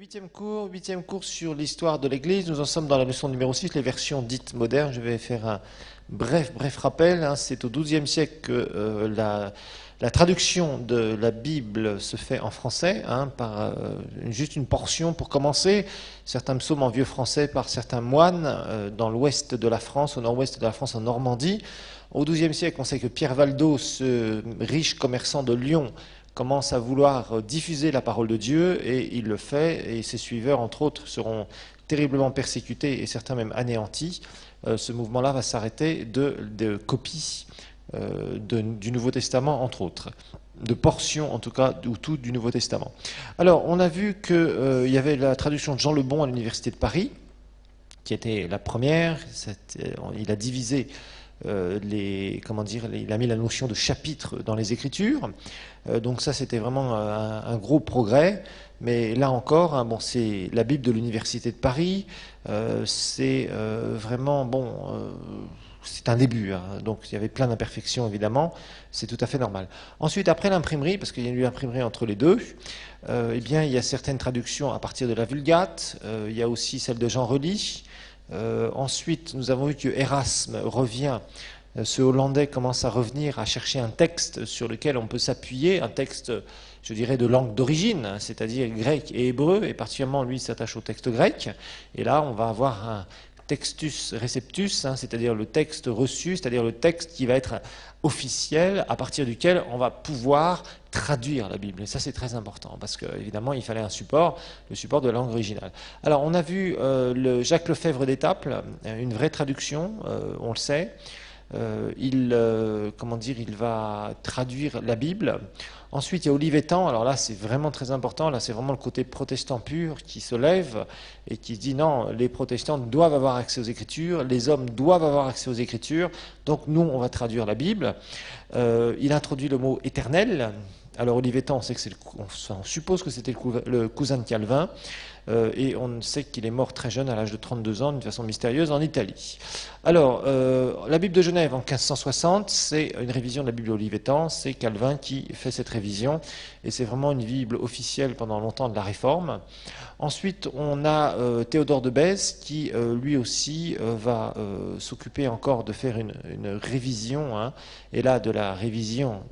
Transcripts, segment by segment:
Huitième cours sur l'histoire de l'Église. Nous en sommes dans la leçon numéro 6, les versions dites modernes. Je vais faire un bref rappel. C'est au XIIe siècle que la traduction de la Bible se fait en français, par juste une portion pour commencer. Certains psaumes en vieux français par certains moines dans l'ouest de la France, au nord-ouest de la France, en Normandie. Au XIIe siècle, on sait que Pierre Valdo, ce riche commerçant de Lyon, commence à vouloir diffuser la parole de Dieu, et il le fait, et ses suiveurs, entre autres, seront terriblement persécutés et certains même anéantis. Ce mouvement-là va s'arrêter de copies du Nouveau Testament, entre autres, de portions, en tout cas, ou tout du Nouveau Testament. Alors, on a vu qu'il y avait la traduction de Jean Lebon à l'Université de Paris, qui était la première. Il a divisé il a mis la notion de chapitre dans les Écritures. Donc ça, c'était vraiment un gros progrès. Mais là encore, c'est la Bible de l'Université de Paris. C'est vraiment, c'est un début. Donc il y avait plein d'imperfections, évidemment. C'est tout à fait normal. Ensuite, après l'imprimerie, parce qu'il y a eu l'imprimerie entre les deux, il y a certaines traductions à partir de la Vulgate. Il y a aussi celle de Jean Rely. Ensuite, nous avons vu que Erasme revient, ce Hollandais commence à revenir, à chercher un texte sur lequel on peut s'appuyer, un texte, je dirais, de langue d'origine, c'est-à-dire grec et hébreu, et particulièrement lui s'attache au texte grec. Et là, on va avoir un textus receptus, c'est-à-dire le texte reçu, c'est-à-dire le texte qui va être officiel, à partir duquel on va pouvoir traduire la Bible. Et ça, c'est très important, parce qu'évidemment, il fallait un support, le support de la langue originale. Alors, on a vu Jacques Lefebvre d'Étaples, une vraie traduction, on le sait. Il va traduire la Bible. Ensuite, il y a Olivetan. Alors là, c'est vraiment très important. Là, c'est vraiment le côté protestant pur qui se lève et qui dit non, les protestants doivent avoir accès aux Écritures, les hommes doivent avoir accès aux Écritures, donc nous, on va traduire la Bible. Il introduit le mot éternel. Alors Olivetan, on suppose que c'était le cousin de Calvin, et on sait qu'il est mort très jeune, à l'âge de 32 ans, d'une façon mystérieuse, en Italie. Alors, la Bible de Genève en 1560, c'est une révision de la Bible Olivetan, c'est Calvin qui fait cette révision, et c'est vraiment une Bible officielle pendant longtemps de la Réforme. Ensuite, on a Théodore de Bèze qui, lui aussi, va s'occuper encore de faire une révision, et là, de la révision,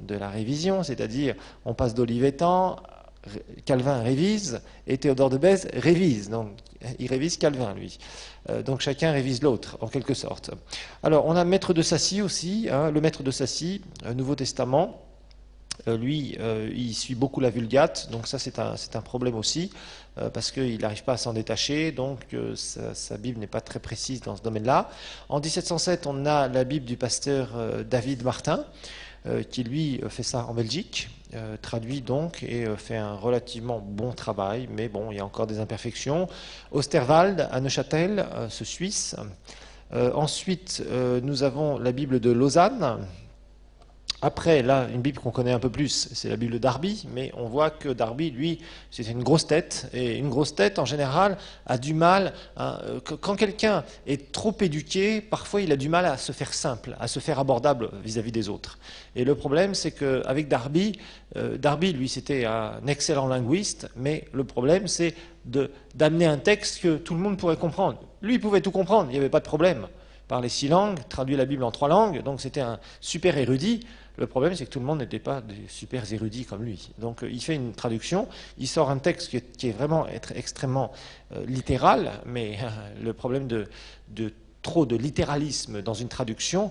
c'est-à-dire, on passe d'Olivetan, Calvin révise, et Théodore de Bèze révise. Donc, il révise Calvin, lui. Donc, chacun révise l'autre, en quelque sorte. Alors, on a Maître de Sacy aussi, le Maître de Sacy, Nouveau Testament. Lui, il suit beaucoup la Vulgate, donc ça, c'est un problème aussi, parce qu'il n'arrive pas à s'en détacher, donc sa Bible n'est pas très précise dans ce domaine-là. En 1707, on a la Bible du pasteur David Martin, qui lui fait ça en Belgique, traduit donc et fait un relativement bon travail, mais bon, il y a encore des imperfections. Osterwald à Neuchâtel, ce Suisse. Ensuite, nous avons la Bible de Lausanne. Après, là, une Bible qu'on connaît un peu plus, c'est la Bible de Darby, mais on voit que Darby, lui, c'était une grosse tête, et une grosse tête, en général, a du mal, quand quelqu'un est trop éduqué, parfois il a du mal à se faire simple, à se faire abordable vis-à-vis des autres. Et le problème, c'est qu'avec Darby, lui, c'était un excellent linguiste, mais le problème, c'est d'amener un texte que tout le monde pourrait comprendre. Lui, il pouvait tout comprendre, il n'y avait pas de problème. Par les 6 langues, traduit la Bible en 3 langues, donc c'était un super érudit. Le problème, c'est que tout le monde n'était pas des super érudits comme lui. Donc il fait une traduction, il sort un texte qui est vraiment extrêmement littéral, mais le problème de trop de littéralisme dans une traduction,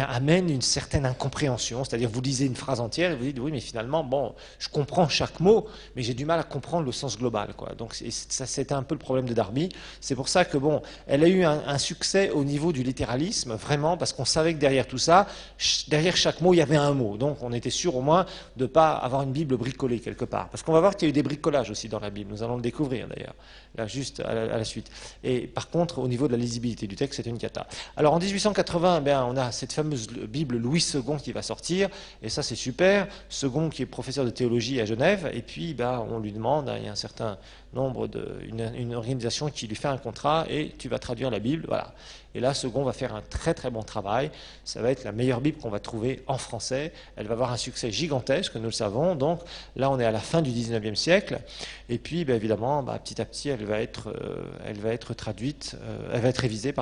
amène une certaine incompréhension. C'est-à-dire, vous lisez une phrase entière et vous dites, oui, mais finalement, je comprends chaque mot, mais j'ai du mal à comprendre le sens global, quoi. Donc, ça, c'était un peu le problème de Darby. C'est pour ça que, elle a eu un succès au niveau du littéralisme, vraiment, parce qu'on savait que derrière tout ça, derrière chaque mot, il y avait un mot. Donc, on était sûr, au moins, de ne pas avoir une Bible bricolée quelque part. Parce qu'on va voir qu'il y a eu des bricolages aussi dans la Bible. Nous allons le découvrir, d'ailleurs, là, juste à la suite. Et par contre, au niveau de la lisibilité du texte, c'est une Vulgata. Alors en 1880, on a cette fameuse Bible Louis II qui va sortir, et ça c'est super. Second qui est professeur de théologie à Genève, et puis on lui demande, il y a un certain nombre une organisation qui lui fait un contrat, et tu vas traduire la Bible, voilà. Et là, Second va faire un très très bon travail. Ça va être la meilleure Bible qu'on va trouver en français. Elle va avoir un succès gigantesque, nous le savons. Donc là, on est à la fin du 19e siècle. Et puis, évidemment, petit à petit, elle va être traduite, elle va être révisée,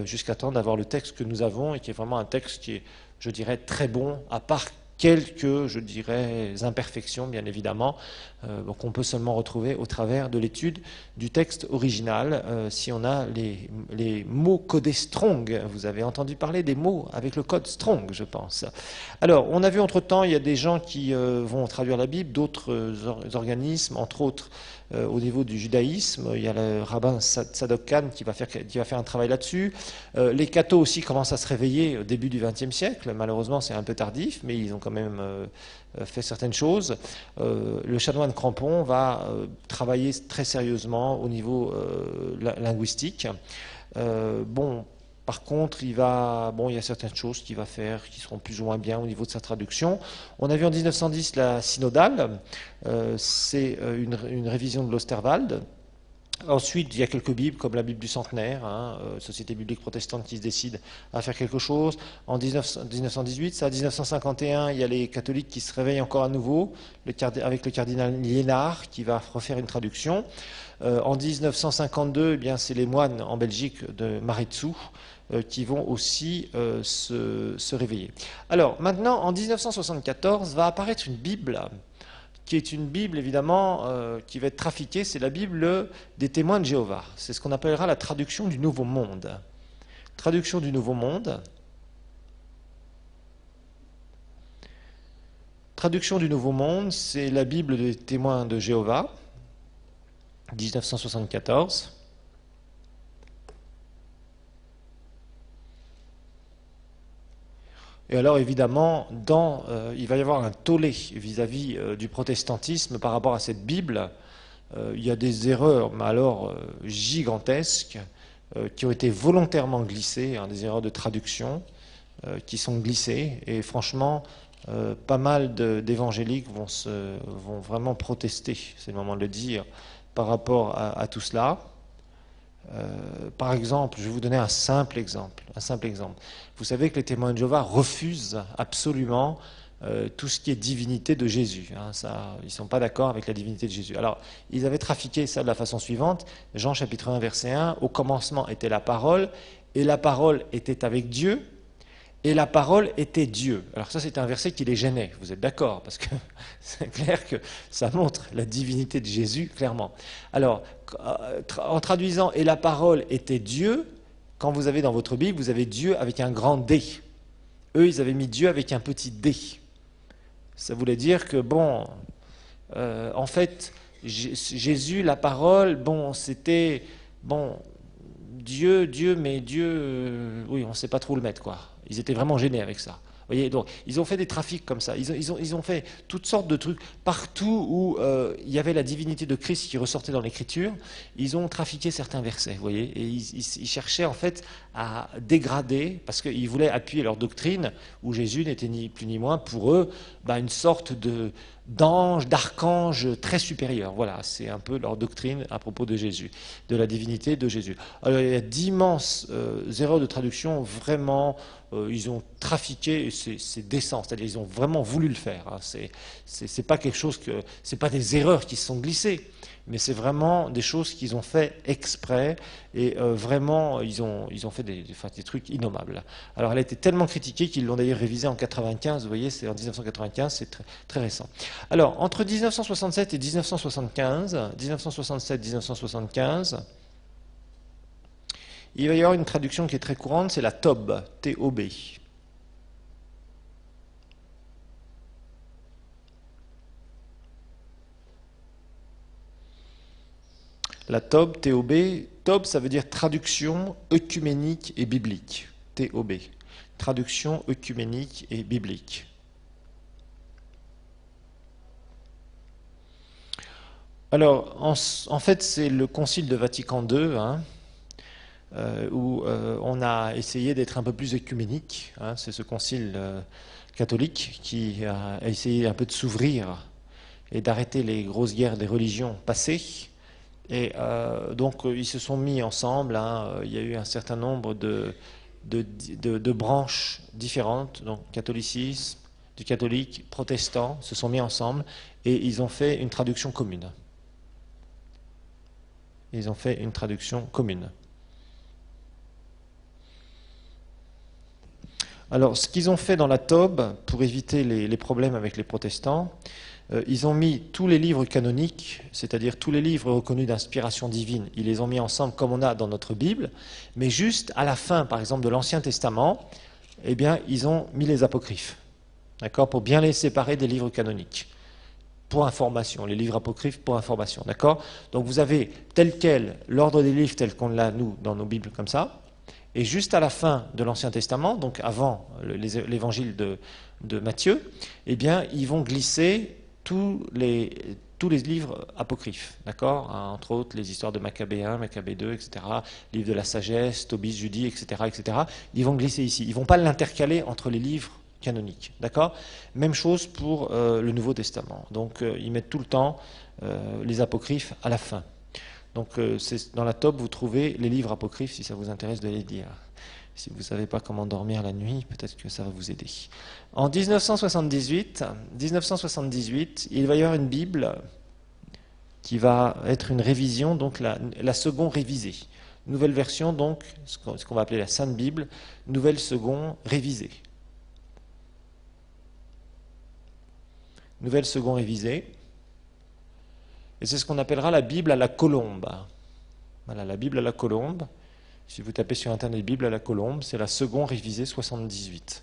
jusqu'à temps d'avoir le texte que nous avons, et qui est vraiment un texte qui est, je dirais, très bon, à part quelques, je dirais, imperfections, bien évidemment, qu'on peut seulement retrouver au travers de l'étude du texte original. Si on a les mots codés Strong, vous avez entendu parler des mots avec le code Strong, je pense. Alors, on a vu entre-temps, il y a des gens qui vont traduire la Bible, d'autres organismes, entre autres, au niveau du judaïsme. Il y a le rabbin Tzadok Khan qui va faire un travail là-dessus. Les cathos aussi commencent à se réveiller au début du XXe siècle. Malheureusement, c'est un peu tardif, mais ils ont quand même fait certaines choses. Le chanoine Crampon va travailler très sérieusement au niveau linguistique. Par contre, il y a certaines choses qu'il va faire qui seront plus ou moins bien au niveau de sa traduction. On a vu en 1910 la synodale, c'est une révision de l'Osterwald. Ensuite, il y a quelques Bibles, comme la Bible du Centenaire, Société biblique protestante qui se décide à faire quelque chose. En 1918, 1951, il y a les catholiques qui se réveillent encore à nouveau, avec le cardinal Liénard qui va refaire une traduction. En 1952, c'est les moines en Belgique de Maretsu qui vont aussi se réveiller. Alors, maintenant, en 1974, va apparaître une Bible qui est une Bible, évidemment, qui va être trafiquée, c'est la Bible des témoins de Jéhovah. C'est ce qu'on appellera la traduction du Nouveau Monde. Traduction du Nouveau Monde. Traduction du Nouveau Monde, c'est la Bible des témoins de Jéhovah, 1974. Et alors évidemment, il va y avoir un tollé vis-à-vis du protestantisme par rapport à cette Bible. Il y a des erreurs, mais alors gigantesques, qui ont été volontairement glissées, des erreurs de traduction qui sont glissées. Et franchement, pas mal d'évangéliques vont vraiment protester, c'est le moment de le dire, par rapport à tout cela. Par exemple, je vais vous donner un simple exemple. Vous savez que les témoins de Jéhovah refusent absolument tout ce qui est divinité de Jésus. Ils ne sont pas d'accord avec la divinité de Jésus. Alors, ils avaient trafiqué ça de la façon suivante. Jean chapitre 1, verset 1, au commencement était la parole, et la parole était avec Dieu, et la parole était Dieu. Alors ça, c'est un verset qui les gênait, vous êtes d'accord? Parce que c'est clair que ça montre la divinité de Jésus, clairement. Alors, en traduisant « et la parole était Dieu », quand vous avez dans votre Bible, vous avez Dieu avec un grand D. Eux, ils avaient mis Dieu avec un petit D. Ça voulait dire que, en fait, Jésus, la parole, c'était, Dieu, mais Dieu, oui, on ne sait pas trop le mettre, quoi. Ils étaient vraiment gênés avec ça. Vous voyez, donc, ils ont fait des trafics comme ça. Ils ont fait toutes sortes de trucs. Partout où il y avait la divinité de Christ qui ressortait dans l'Écriture, ils ont trafiqué certains versets. Vous voyez, et ils cherchaient en fait à dégrader, parce qu'ils voulaient appuyer leur doctrine, où Jésus n'était ni plus ni moins pour eux une sorte d'ange, d'archange très supérieur. Voilà, c'est un peu leur doctrine à propos de Jésus, de la divinité de Jésus. Alors, il y a d'immenses erreurs de traduction, vraiment, ils ont trafiqué, c'est décent, c'est-à-dire ils ont vraiment voulu le faire. C'est pas quelque chose c'est pas des erreurs qui se sont glissées, mais c'est vraiment des choses qu'ils ont fait exprès, et vraiment, ils ont fait des trucs innommables. Alors, elle a été tellement critiquée qu'ils l'ont d'ailleurs révisée en 95, vous voyez, c'est en 1995, c'est très, très récent. Alors, entre 1967 et 1975, il va y avoir une traduction qui est très courante, c'est la TOB, T-O-B. La TOB, T-O-B, TOB, ça veut dire traduction œcuménique et biblique. T-O-B, traduction œcuménique et biblique. Alors, en fait, c'est le Concile de Vatican II où on a essayé d'être un peu plus œcuménique. Hein, c'est ce concile catholique qui a essayé un peu de s'ouvrir et d'arrêter les grosses guerres des religions passées. Et donc ils se sont mis ensemble, hein, il y a eu un certain nombre de branches différentes, donc catholicisme, du catholique, protestant, se sont mis ensemble et ils ont fait une traduction commune. Ils ont fait une traduction commune. Alors, ce qu'ils ont fait dans la Tob, pour éviter les problèmes avec les protestants, ils ont mis tous les livres canoniques, c'est-à-dire tous les livres reconnus d'inspiration divine, ils les ont mis ensemble comme on a dans notre Bible, mais juste à la fin, par exemple, de l'Ancien Testament, eh bien, ils ont mis les apocryphes, d'accord, pour bien les séparer des livres canoniques, pour information, les livres apocryphes pour information, d'accord. Donc vous avez tel quel l'ordre des livres tel qu'on l'a, nous, dans nos Bibles comme ça, et juste à la fin de l'Ancien Testament, donc avant l'évangile de Matthieu, eh bien, ils vont glisser tous les livres apocryphes, d'accord, entre autres les histoires de Maccabée 1, Maccabée 2, etc., livre de la sagesse, Tobit, Judith, etc., etc., ils vont glisser ici. Ils ne vont pas l'intercaler entre les livres canoniques, d'accord. Même chose pour le Nouveau Testament. Donc, ils mettent tout le temps les apocryphes à la fin. Donc dans la Tob, vous trouvez les livres apocryphes, si ça vous intéresse de les lire. Si vous ne savez pas comment dormir la nuit, peut-être que ça va vous aider. En 1978, il va y avoir une Bible qui va être une révision, donc la seconde révisée. Nouvelle version, donc, ce qu'on va appeler la Sainte Bible, nouvelle seconde révisée. Nouvelle seconde révisée. Et c'est ce qu'on appellera la Bible à la colombe. Voilà, la Bible à la colombe. Si vous tapez sur Internet Bible à la colombe, c'est la seconde révisée 78.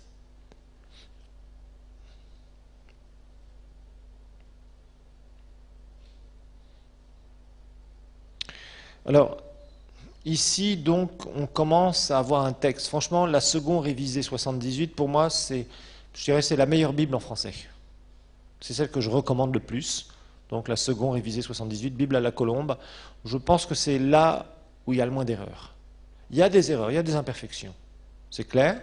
Alors, ici, donc, on commence à avoir un texte. Franchement, la seconde révisée 78, pour moi, je dirais, c'est la meilleure Bible en français. C'est celle que je recommande le plus. Donc la seconde révisée 78, Bible à la colombe, je pense que c'est là où il y a le moins d'erreurs. Il y a des erreurs, il y a des imperfections, c'est clair.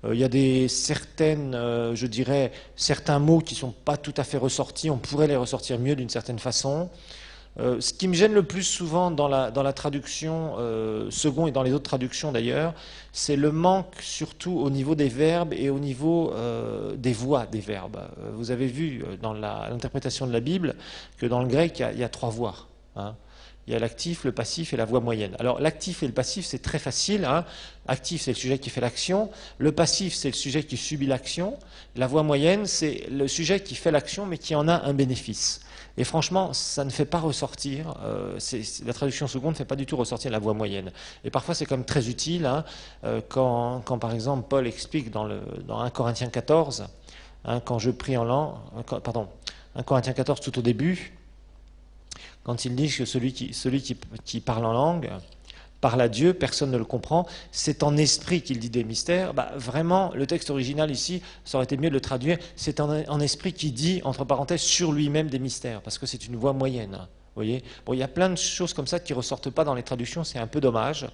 Il y a je dirais, certains mots qui ne sont pas tout à fait ressortis, on pourrait les ressortir mieux d'une certaine façon. Ce qui me gêne le plus souvent dans la traduction second et dans les autres traductions d'ailleurs, c'est le manque surtout au niveau des verbes et au niveau des voix des verbes. Vous avez vu dans l'interprétation de la Bible que dans le grec, il y a 3 voix. Hein. Il y a l'actif, le passif et la voix moyenne. Alors l'actif et le passif, c'est très facile. Hein. Actif, c'est le sujet qui fait l'action. Le passif, c'est le sujet qui subit l'action. La voix moyenne, c'est le sujet qui fait l'action mais qui en a un bénéfice. Et franchement, ça ne fait pas ressortir, la traduction seconde ne fait pas du tout ressortir la voix moyenne. Et parfois, c'est comme très utile, hein, quand, par exemple, Paul explique dans 1 Corinthiens 14, hein, quand je prie en langue, 1 Corinthiens 14 tout au début, quand il dit que celui qui parle en langue parle à Dieu, personne ne le comprend, c'est en esprit qu'il dit des mystères. Vraiment, le texte original ici, ça aurait été mieux de le traduire, c'est en esprit qui dit, entre parenthèses, sur lui-même des mystères, parce que c'est une voix moyenne. Vous voyez, bon, il y a plein de choses comme ça qui ne ressortent pas dans les traductions, c'est un peu dommage,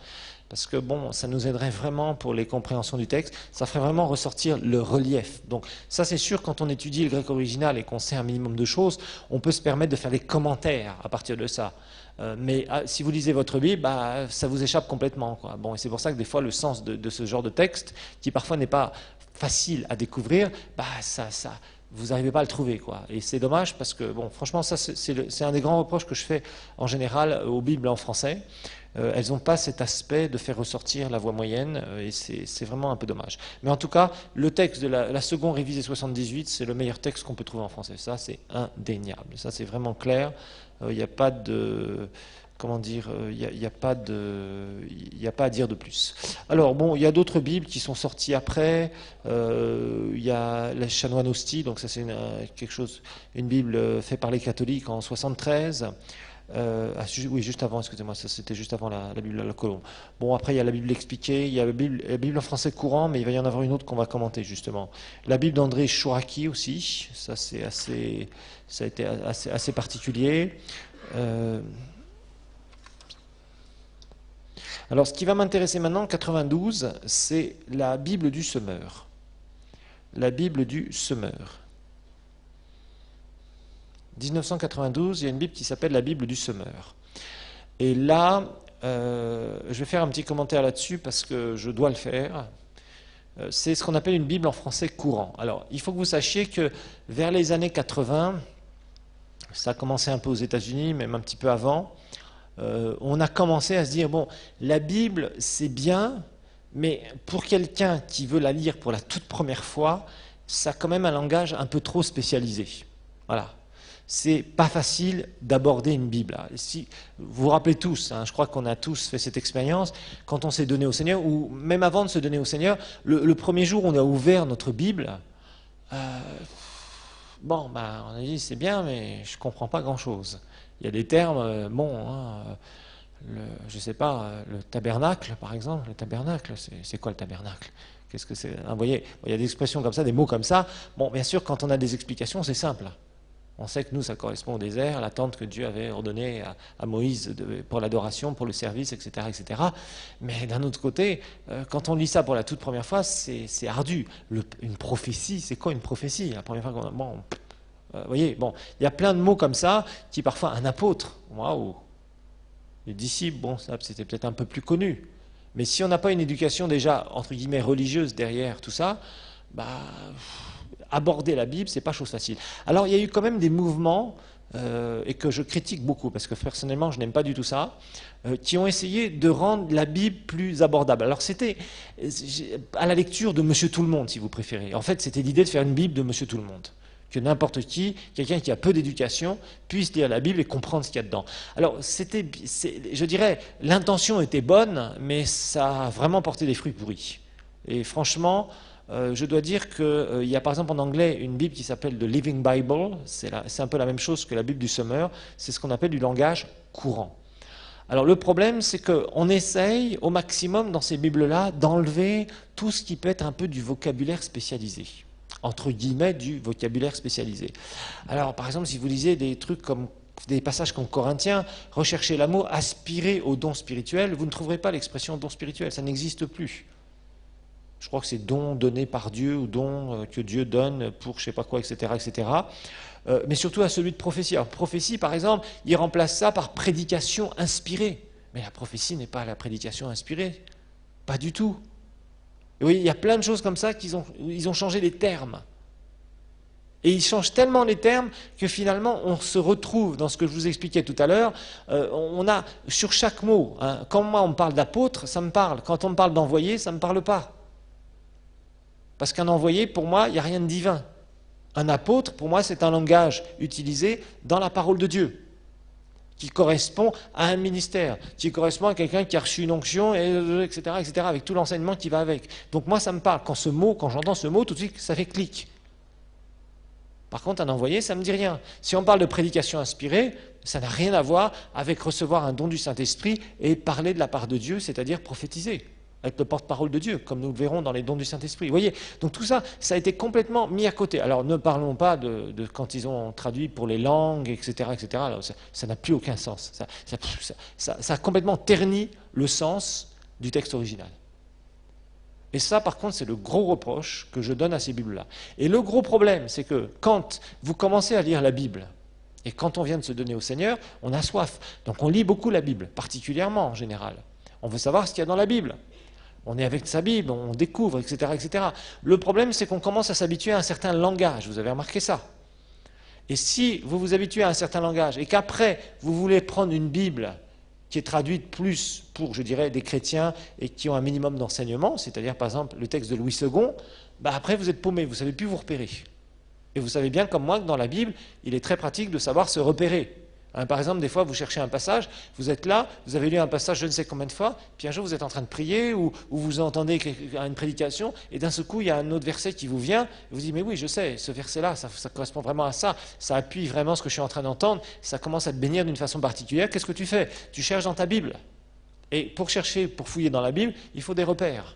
parce que bon, ça nous aiderait vraiment pour les compréhensions du texte, ça ferait vraiment ressortir le relief. Donc ça c'est sûr, quand on étudie le grec original et qu'on sait un minimum de choses, on peut se permettre de faire des commentaires à partir de ça. Mais si vous lisez votre Bible, ça vous échappe complètement, quoi. Bon, et c'est pour ça que des fois le sens de ce genre de texte, qui parfois n'est pas facile à découvrir, vous n'arrivez pas à le trouver, quoi. Et c'est dommage parce que, bon, franchement, ça c'est un des grands reproches que je fais en général aux Bibles en français. Elles n'ont pas cet aspect de faire ressortir la voix moyenne, et c'est vraiment un peu dommage. Mais en tout cas, le texte de la seconde révisée 78, c'est le meilleur texte qu'on peut trouver en français. Ça, c'est indéniable. Ça, c'est vraiment clair. Il n'y a pas de... Comment dire, il n'y a pas à dire de plus. Alors bon, il y a d'autres Bibles qui sont sorties après. Il y a la Chanoine Hostie, donc ça c'est une Bible faite par les catholiques en 73. Oui, juste avant, excusez-moi, ça c'était juste avant la Bible à la colombe. Bon, après il y a la Bible expliquée, il y a la Bible en français courant, mais il va y en avoir une autre qu'on va commenter justement. La Bible d'André Chouraki aussi, ça a été assez particulier. Alors, ce qui va m'intéresser maintenant, 92, c'est la Bible du semeur. La Bible du semeur. 1992, il y a une Bible qui s'appelle la Bible du semeur. Et là, je vais faire un petit commentaire là-dessus parce que je dois le faire. C'est ce qu'on appelle une Bible en français courant. Alors, il faut que vous sachiez que vers les années 80, ça a commencé un peu aux États-Unis, même un petit peu avant, on a commencé à se dire, bon, la Bible, c'est bien, mais pour quelqu'un qui veut la lire pour la toute première fois, ça a quand même un langage un peu trop spécialisé. Voilà. C'est pas facile d'aborder une Bible. Si, vous vous rappelez tous, hein, je crois qu'on a tous fait cette expérience, quand on s'est donné au Seigneur, ou même avant de se donner au Seigneur, le premier jour où on a ouvert notre Bible, bon, ben, on a dit c'est bien, mais je comprends pas grand-chose. Il y a des termes, je sais pas, le tabernacle, par exemple, le tabernacle, c'est quoi le tabernacle? Qu'est-ce que c'est? Vous voyez, il y a des expressions comme ça, des mots comme ça. Bon, bien sûr, quand on a des explications, c'est simple. On sait que nous, ça correspond au désert, la tente que Dieu avait ordonnée à Moïse pour l'adoration, pour le service, etc. etc. Mais d'un autre côté, quand on lit ça pour la toute première fois, c'est ardu. Une prophétie, c'est quoi une prophétie? La première fois qu'on a... Bon, vous voyez, bon, il y a plein de mots comme ça qui parfois un apôtre, waouh, les disciples, bon, ça c'était peut-être un peu plus connu. Mais si on n'a pas une éducation déjà entre guillemets religieuse derrière tout ça, bah aborder la Bible, c'est pas chose facile. Alors il y a eu quand même des mouvements et que je critique beaucoup parce que personnellement je n'aime pas du tout ça, qui ont essayé de rendre la Bible plus abordable. Alors c'était à la lecture de Monsieur Tout le Monde, si vous préférez. En fait, c'était l'idée de faire une Bible de Monsieur Tout le Monde. Que n'importe qui, quelqu'un qui a peu d'éducation, puisse lire la Bible et comprendre ce qu'il y a dedans. Alors, je dirais, l'intention était bonne, mais ça a vraiment porté des fruits pourris. Et franchement, je dois dire qu'il y a par exemple en anglais une Bible qui s'appelle The Living Bible, c'est un peu la même chose que la Bible du semeur, c'est ce qu'on appelle du langage courant. Alors le problème, c'est qu'on essaye au maximum dans ces Bibles-là d'enlever tout ce qui peut être un peu du vocabulaire spécialisé. Entre guillemets, du vocabulaire spécialisé. Alors, par exemple, si vous lisez des trucs comme des passages comme Corinthiens, recherchez l'amour, aspirez au don spirituel, vous ne trouverez pas l'expression don spirituel, ça n'existe plus. Je crois que c'est don donné par Dieu ou don que Dieu donne pour je sais pas quoi, etc., etc. Mais surtout à celui de prophétie. Alors, prophétie, par exemple, il remplace ça par prédication inspirée. Mais la prophétie n'est pas la prédication inspirée, pas du tout. Et oui, il y a plein de choses comme ça qu'ils ont changé les termes. Et ils changent tellement les termes que finalement on se retrouve dans ce que je vous expliquais tout à l'heure. On a sur chaque mot, hein, quand moi on me parle d'apôtre, ça me parle. Quand on me parle d'envoyé, ça ne me parle pas. Parce qu'un envoyé, pour moi, il n'y a rien de divin. Un apôtre, pour moi, c'est un langage utilisé dans la parole de Dieu, qui correspond à un ministère, qui correspond à quelqu'un qui a reçu une onction, etc., etc., avec tout l'enseignement qui va avec. Donc moi, ça me parle. Quand j'entends ce mot, tout de suite, ça fait clic. Par contre, un envoyé, ça ne me dit rien. Si on parle de prédication inspirée, ça n'a rien à voir avec recevoir un don du Saint-Esprit et parler de la part de Dieu, c'est-à-dire prophétiser, être le porte-parole de Dieu, comme nous le verrons dans les dons du Saint-Esprit. Vous voyez, donc tout ça, ça a été complètement mis à côté. Alors ne parlons pas de quand ils ont traduit pour les langues, etc., etc. Alors, ça n'a plus aucun sens. Ça a complètement terni le sens du texte original. Et ça, par contre, c'est le gros reproche que je donne à ces Bibles-là. Et le gros problème, c'est que quand vous commencez à lire la Bible, et quand on vient de se donner au Seigneur, on a soif. Donc on lit beaucoup la Bible, particulièrement en général. On veut savoir ce qu'il y a dans la Bible. On est avec sa Bible, on découvre, etc., etc. Le problème, c'est qu'on commence à s'habituer à un certain langage. Vous avez remarqué ça? Et si vous vous habituez à un certain langage, et qu'après, vous voulez prendre une Bible qui est traduite plus pour, je dirais, des chrétiens et qui ont un minimum d'enseignement, c'est-à-dire, par exemple, le texte de Louis II, bah après, vous êtes paumé, vous ne savez plus vous repérer. Et vous savez bien, comme moi, que dans la Bible, il est très pratique de savoir se repérer. Hein, par exemple, des fois, vous cherchez un passage, vous êtes là, vous avez lu un passage je ne sais combien de fois, puis un jour, vous êtes en train de prier, ou vous entendez une prédication, et d'un seul coup, il y a un autre verset qui vous vient, et vous dites, mais oui, je sais, ce verset-là, ça correspond vraiment à ça, ça appuie vraiment ce que je suis en train d'entendre, ça commence à te bénir d'une façon particulière. Qu'est-ce que tu fais? Tu cherches dans ta Bible. Et pour chercher, pour fouiller dans la Bible, il faut des repères.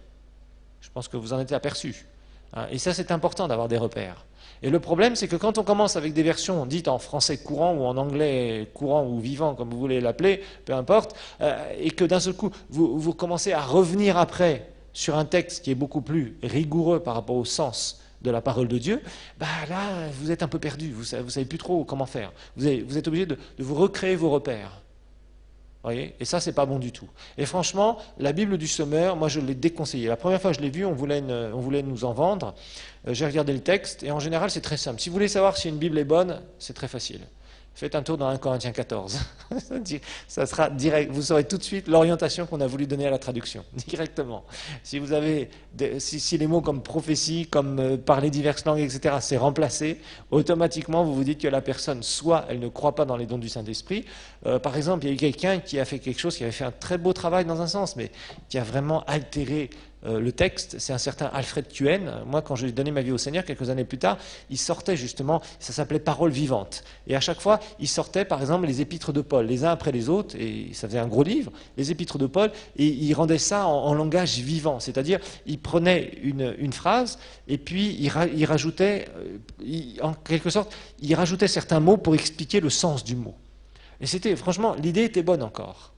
Je pense que vous en êtes aperçus. hein. Et ça, c'est important d'avoir des repères. Et le problème, c'est que quand on commence avec des versions dites en français courant ou en anglais courant ou vivant, comme vous voulez l'appeler, peu importe, et que d'un seul coup, vous commencez à revenir après sur un texte qui est beaucoup plus rigoureux par rapport au sens de la parole de Dieu, bah là, vous êtes un peu perdu, vous savez plus trop comment faire. Vous êtes obligé de vous recréer vos repères. Voyez, et ça, c'est pas bon du tout. Et franchement, la Bible du Semeur, moi, je l'ai déconseillée. La première fois que je l'ai vue, on voulait nous en vendre. J'ai regardé le texte, et en général, c'est très simple. Si vous voulez savoir si une Bible est bonne, c'est très facile. Faites un tour dans 1 Corinthiens 14. Ça sera direct. Vous saurez tout de suite l'orientation qu'on a voulu donner à la traduction, directement. Si vous avez, si les mots comme prophétie, comme parler diverses langues, etc., c'est remplacé, automatiquement vous vous dites que la personne, soit elle ne croit pas dans les dons du Saint-Esprit. Par exemple, il y a eu quelqu'un qui a fait quelque chose, qui avait fait un très beau travail dans un sens, mais qui a vraiment altéré le texte. C'est un certain Alfred Cuen. Moi, quand j'ai donné ma vie au Seigneur, quelques années plus tard, il sortait justement, ça s'appelait Paroles vivantes. Et à chaque fois, il sortait, par exemple, les épîtres de Paul, les uns après les autres, et ça faisait un gros livre, les épîtres de Paul, et il rendait ça en langage vivant. C'est-à-dire, il prenait une phrase, et puis il rajoutait, en quelque sorte, il rajoutait certains mots pour expliquer le sens du mot. Et c'était, franchement, l'idée était bonne encore.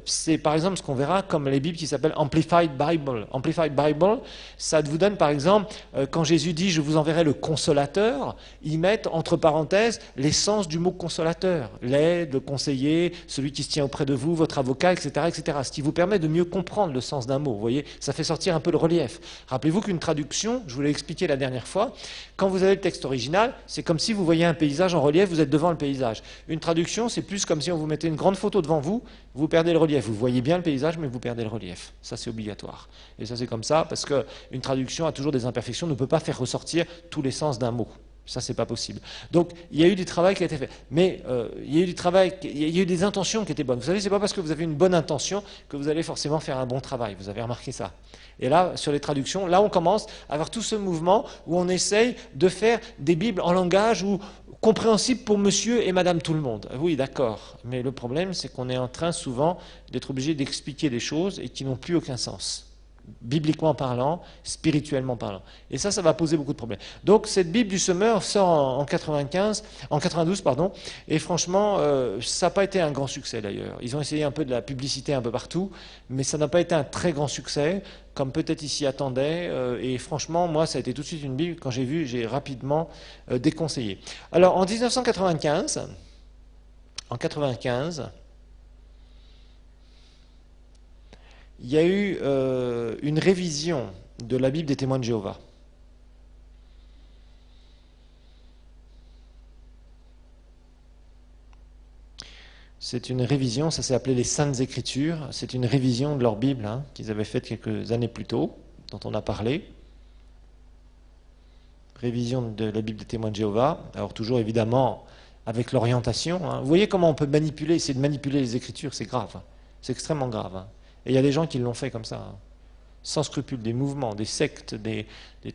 C'est par exemple ce qu'on verra comme les Bibles qui s'appellent Amplified Bible. Amplified Bible, ça vous donne par exemple, quand Jésus dit « je vous enverrai le consolateur », ils mettent entre parenthèses l'essence du mot consolateur, l'aide, le conseiller, celui qui se tient auprès de vous, votre avocat, etc., etc. Ce qui vous permet de mieux comprendre le sens d'un mot. Vous voyez, ça fait sortir un peu le relief. Rappelez-vous qu'une traduction, je vous l'ai expliqué la dernière fois, quand vous avez le texte original, c'est comme si vous voyez un paysage en relief, vous êtes devant le paysage. Une traduction, c'est plus comme si on vous mettait une grande photo devant vous, vous perdez le relief. Vous voyez bien le paysage, mais vous perdez le relief. Ça, c'est obligatoire. Et ça, c'est comme ça, parce qu'une traduction a toujours des imperfections, ne peut pas faire ressortir tous les sens d'un mot. Ça, c'est pas possible. Donc, il y a eu du travail qui a été fait. Mais il y a eu du travail, il y a eu des intentions qui étaient bonnes. Vous savez, c'est pas parce que vous avez une bonne intention que vous allez forcément faire un bon travail. Vous avez remarqué ça. Et là, sur les traductions, là, on commence à avoir tout ce mouvement où on essaye de faire des Bibles en langage compréhensible pour monsieur et madame tout le monde. Oui, d'accord. Mais le problème, c'est qu'on est en train souvent d'être obligé d'expliquer des choses et qui n'ont plus aucun sens. Bibliquement parlant, spirituellement parlant. Et ça va poser beaucoup de problèmes. Donc cette Bible du Semeur sort en 92, pardon, et franchement, ça n'a pas été un grand succès d'ailleurs. Ils ont essayé un peu de la publicité un peu partout, mais ça n'a pas été un très grand succès, comme peut-être ils s'y attendaient, et franchement, moi, ça a été tout de suite une Bible, quand j'ai vu, j'ai rapidement déconseillé. Alors en 1995, il y a eu une révision de la Bible des témoins de Jéhovah. C'est une révision, ça s'est appelé les Saintes Écritures. C'est une révision de leur Bible qu'ils avaient faite quelques années plus tôt, dont on a parlé. Révision de la Bible des témoins de Jéhovah. Alors toujours évidemment avec l'orientation. Vous voyez comment on peut manipuler, essayer de manipuler les Écritures, c'est grave. C'est extrêmement grave. Et il y a des gens qui l'ont fait comme ça, sans scrupule, des mouvements, des sectes, des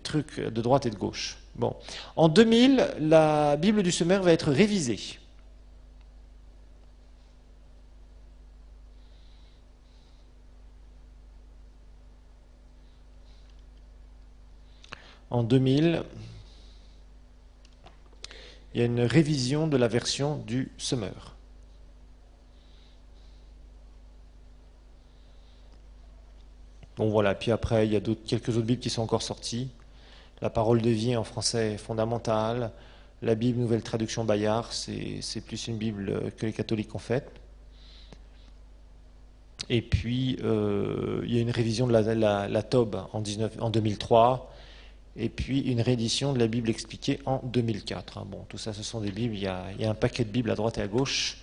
trucs de droite et de gauche. Bon. En 2000, la Bible du Semeur va être révisée. En 2000, il y a une révision de la version du Semeur. Bon voilà, puis après, il y a quelques autres Bibles qui sont encore sorties. La parole de vie en français fondamentale, la Bible Nouvelle Traduction Bayard, c'est plus une Bible que les catholiques ont faite. Et puis, il y a une révision de la Tob en 2003, et puis une réédition de la Bible expliquée en 2004. Bon, tout ça, ce sont des Bibles, il y a un paquet de Bibles à droite et à gauche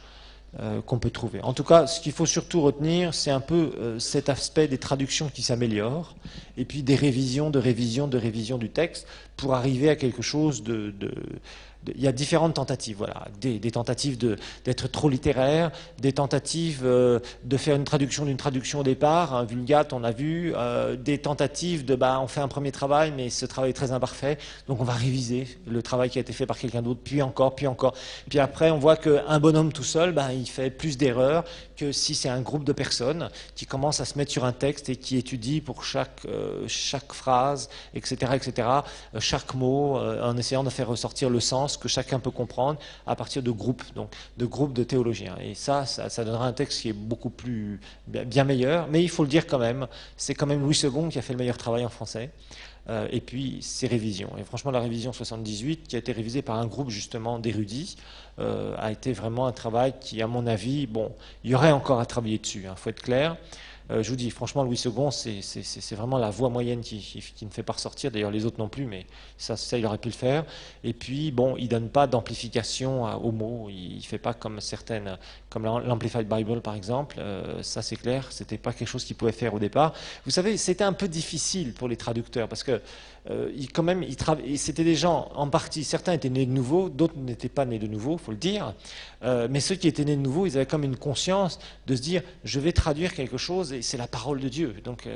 qu'on peut trouver. En tout cas, ce qu'il faut surtout retenir, c'est un peu cet aspect des traductions qui s'améliorent, et puis des révisions du texte, pour arriver à quelque chose il y a différentes tentatives, voilà, des tentatives d'être trop littéraire, des tentatives de faire une traduction d'une traduction au départ, Vulgate on a vu, des tentatives on fait un premier travail, mais ce travail est très imparfait, donc on va réviser le travail qui a été fait par quelqu'un d'autre, puis encore, puis après on voit qu'un bonhomme tout seul, il fait plus d'erreurs que si c'est un groupe de personnes qui commencent à se mettre sur un texte et qui étudient pour chaque phrase, etc., chaque mot, en essayant de faire ressortir le sens que chacun peut comprendre à partir de groupes, donc de groupes de théologiens. Et ça donnera un texte qui est beaucoup plus bien meilleur, mais il faut le dire quand même, c'est quand même Louis II qui a fait le meilleur travail en français. Et puis ses révisions. Et franchement, la révision 78, qui a été révisée par un groupe justement d'érudits, a été vraiment un travail qui, à mon avis, bon, il y aurait encore à travailler dessus, faut être clair. Je vous dis, franchement, Louis II, c'est vraiment la voix moyenne qui ne fait pas ressortir, d'ailleurs les autres non plus, mais ça, il aurait pu le faire. Et puis, bon, il ne donne pas d'amplification aux mots, il ne fait pas comme certaines, comme l'Amplified Bible par exemple, ça c'est clair, c'était pas quelque chose qu'il pouvait faire au départ. Vous savez, c'était un peu difficile pour les traducteurs, parce que quand même, c'était des gens, en partie, certains étaient nés de nouveau, d'autres n'étaient pas nés de nouveau, il faut le dire, mais ceux qui étaient nés de nouveau, ils avaient comme une conscience de se dire, je vais traduire quelque chose, et c'est la parole de Dieu. Donc,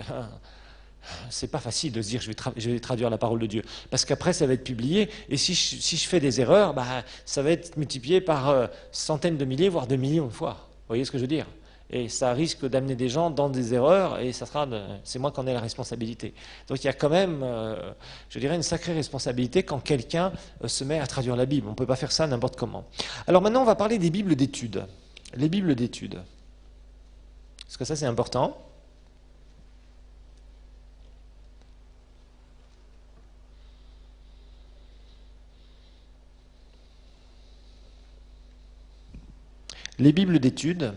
c'est pas facile de se dire, je vais traduire la parole de Dieu, parce qu'après, ça va être publié, et si je fais des erreurs, ça va être multiplié par centaines de milliers, voire de millions de fois. Vous voyez ce que je veux dire ? Et ça risque d'amener des gens dans des erreurs, et c'est moi qui en ai la responsabilité. Donc il y a quand même, je dirais, une sacrée responsabilité quand quelqu'un se met à traduire la Bible. On ne peut pas faire ça n'importe comment. Alors maintenant, on va parler des Bibles d'études. Les Bibles d'études. Parce que ça, c'est important. Les Bibles d'études.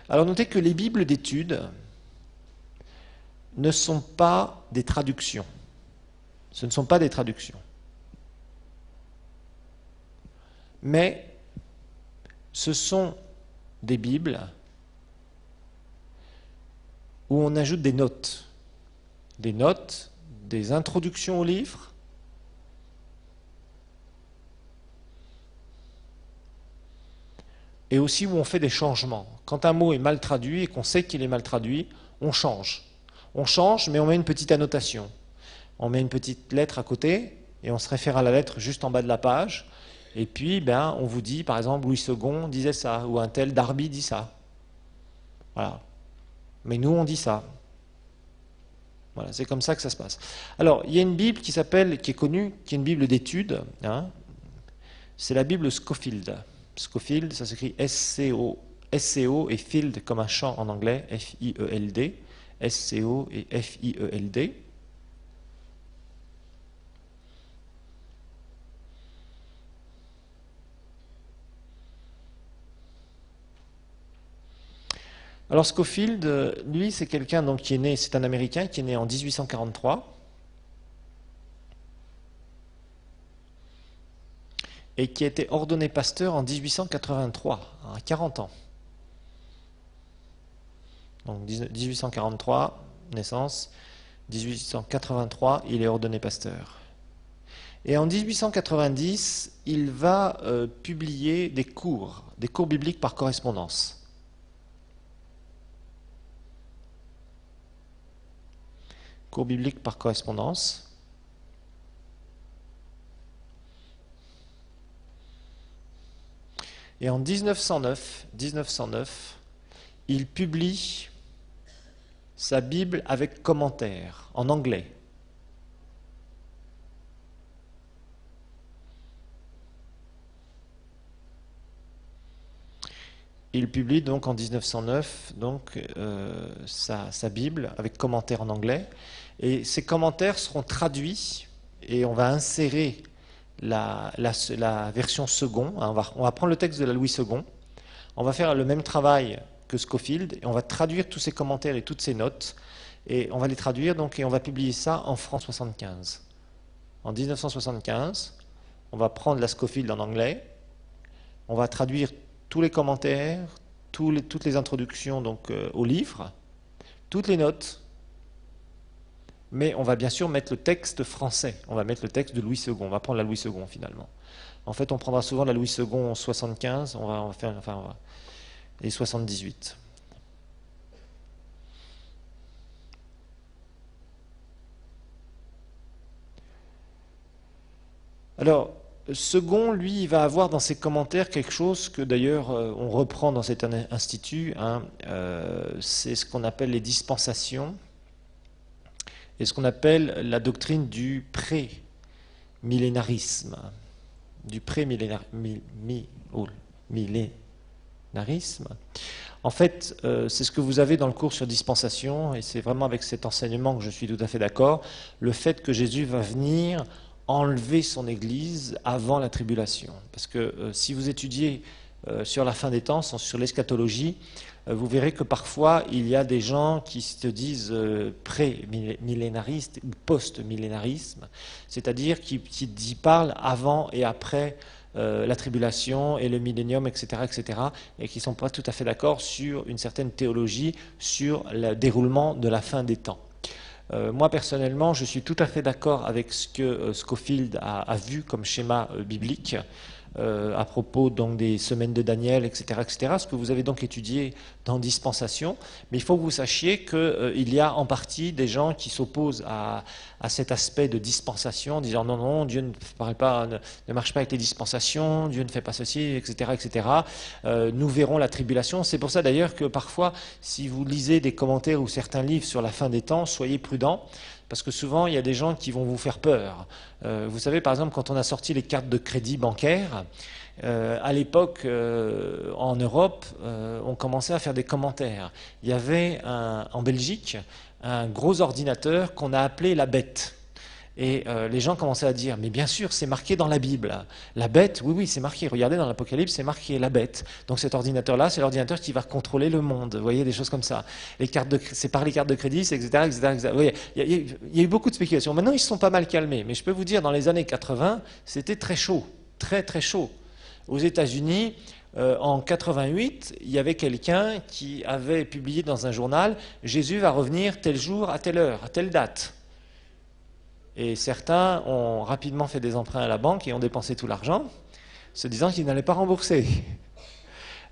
Alors notez que les Bibles d'études ne sont pas des traductions. Ce ne sont pas des traductions. Mais ce sont des Bibles où on ajoute des notes, des introductions au livre, et aussi où on fait des changements. Quand un mot est mal traduit et qu'on sait qu'il est mal traduit, on change. On change, mais on met une petite annotation. On met une petite lettre à côté, et on se réfère à la lettre juste en bas de la page, et puis on vous dit, par exemple, Louis II disait ça, ou un tel Darby dit ça. Voilà. Mais nous, on dit ça. Voilà, c'est comme ça que ça se passe. Alors, il y a une Bible qui est connue, qui est une Bible d'études. C'est la Bible Scofield. Scofield, ça s'écrit S-C-O et Field comme un champ en anglais, F-I-E-L-D. S-C-O et F-I-E-L-D. Alors Scofield, lui, c'est quelqu'un donc qui est né, c'est un Américain qui est né en 1843 et qui a été ordonné pasteur en 1883, à 40 ans. Donc 1843, naissance, 1883, il est ordonné pasteur. Et en 1890, il va publier des cours bibliques par correspondance. Cours bibliques par correspondance. Et en 1909, il publie sa Bible avec commentaires en anglais. Il publie donc en 1909 sa Bible avec commentaires en anglais. Et ces commentaires seront traduits et on va insérer la version second. On va prendre le texte de la Louis II, on va faire le même travail que Scofield et on va traduire tous ces commentaires et toutes ces notes et on va les traduire et on va publier ça en France 75. En 1975, on va prendre la Scofield en anglais, on va traduire tous les commentaires, toutes les introductions au livre, toutes les notes, mais on va bien sûr mettre le texte français, on va mettre le texte de Louis II, on va prendre la Louis II finalement. En fait, on prendra souvent la Louis II 75, on va faire et 78. Alors, Second, lui, il va avoir dans ses commentaires quelque chose que d'ailleurs on reprend dans cet institut, hein, c'est ce qu'on appelle les dispensations et ce qu'on appelle la doctrine du pré-millénarisme. Du pré-millénarisme. En fait, c'est ce que vous avez dans le cours sur dispensation, et c'est vraiment avec cet enseignement que je suis tout à fait d'accord, le fait que Jésus va venir enlever son Église avant la tribulation. Parce que si vous étudiez sur la fin des temps, sur l'eschatologie, vous verrez que parfois il y a des gens qui se disent pré-millénaristes ou post-millénarisme, c'est-à-dire qui y parlent avant et après la tribulation et le millénium, etc., et qui ne sont pas tout à fait d'accord sur une certaine théologie, sur le déroulement de la fin des temps. Moi, personnellement, je suis tout à fait d'accord avec ce que Scofield a vu comme schéma biblique à propos donc, des semaines de Daniel, etc., ce que vous avez donc étudié dans Dispensation. Mais il faut que vous sachiez qu'il y a en partie des gens qui s'opposent à cet aspect de dispensation, en disant non, Dieu ne marche pas avec les dispensations, Dieu ne fait pas ceci, etc. Nous verrons la tribulation. C'est pour ça d'ailleurs que parfois, si vous lisez des commentaires ou certains livres sur la fin des temps, soyez prudents. Parce que souvent, il y a des gens qui vont vous faire peur. Vous savez, par exemple, quand on a sorti les cartes de crédit bancaire, à l'époque, en Europe, on commençait à faire des commentaires. Il y avait en Belgique un gros ordinateur qu'on a appelé la bête. Et les gens commençaient à dire, mais bien sûr, c'est marqué dans la Bible. La bête, oui, c'est marqué. Regardez dans l'Apocalypse, c'est marqué la bête. Donc cet ordinateur-là, c'est l'ordinateur qui va contrôler le monde. Vous voyez, des choses comme ça. C'est par les cartes de crédit, c'est etc. Vous voyez, il y a eu beaucoup de spéculations. Maintenant, ils se sont pas mal calmés. Mais je peux vous dire, dans les années 80, c'était très chaud. Très, très chaud. Aux États-Unis, en 88, il y avait quelqu'un qui avait publié dans un journal « Jésus va revenir tel jour, à telle heure, à telle date ». Et certains ont rapidement fait des emprunts à la banque et ont dépensé tout l'argent, se disant qu'ils n'allaient pas rembourser.